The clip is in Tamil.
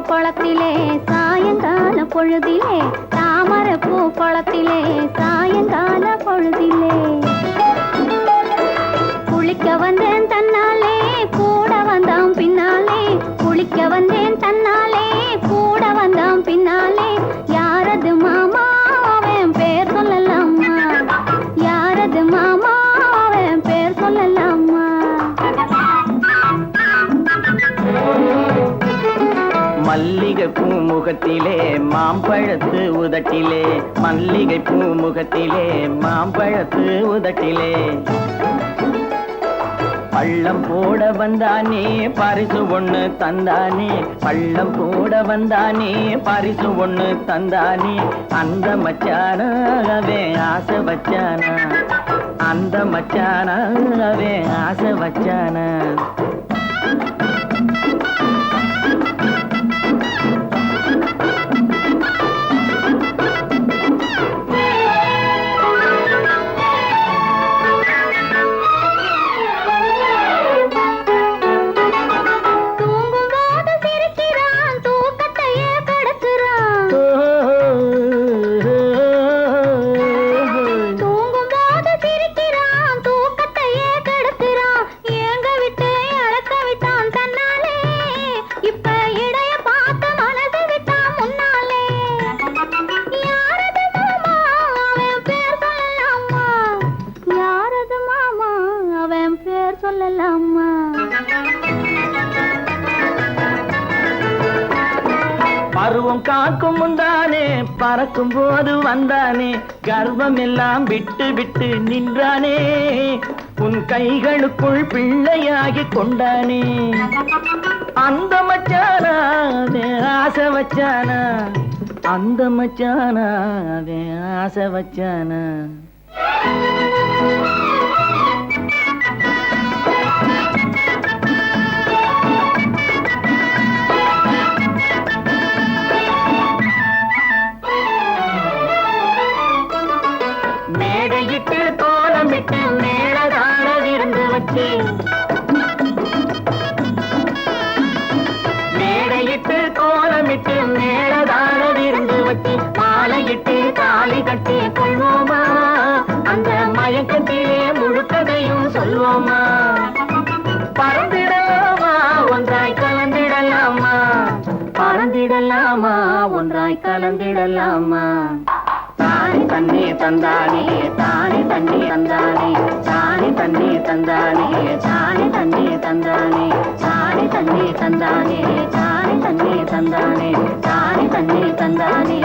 குளத்திலே சாயங்கால பொழுதிலே தாமரைப்பூ குளத்திலே சாயங்கால பொழுதிலே குளிக்க வந்தேன் தன்னாலே கூட வந்தான் பின்னாலே குளிக்க வந்தேன் தன்னாலே கூட வந்தான் பின்னாலே யாரது மாமா அவன் பேர் சொல்லலாமா யாரது மாமா அவன் பேர் சொல்லலாமா மல்லிகை பூ முகத்திலே மாம்பழத்து உதட்டிலே மல்லிகை பூ முகத்திலே மாம்பழத்து உதட்டிலே பள்ளம் போட வந்தானே பரிசு ஒண்ணு தந்தானே பள்ளம் போட வந்தானே பரிசு ஒண்ணு தந்தானே அந்த மச்சானாவே ஆசை வச்சானா அந்த மச்சானாவே ஆசை வச்சானா சொல்லலாமா பருவம் காக்கும் முந்தானே பறக்கும் போது வந்தானே கர்வம் எல்லாம் விட்டு விட்டு நின்றானே உன் கைகளுக்குள் பிள்ளையாகி கொண்டானே அந்த மச்சானா ஆசை வச்சானா அந்த மச்சானா ஆசை வச்சானா மேடையிட்டு கோலமிட்டு மேளதான விருந்து வச்சு மேடையிட்டு கோலமிட்டு மேளதான விருந்து வச்சு மாலையிட்டு தாலி கட்டி கொள்வோமா அந்த மயக்கத்திலே முழுக்கதையும் சொல்வோமா பறந்திடலாமா ஒன்றாய் கலந்திடலாமா பறந்திடலாமா ஒன்றாய் கலந்திடலாமா தானே தண்ணி தந்தானே தானே தண்ணி தந்தானே தானே தண்ணி தந்தானே தானே தண்ணி தந்தானே தானே தண்ணி தந்தானே தானே தண்ணி தந்தானே தானே தண்ணி தந்தானே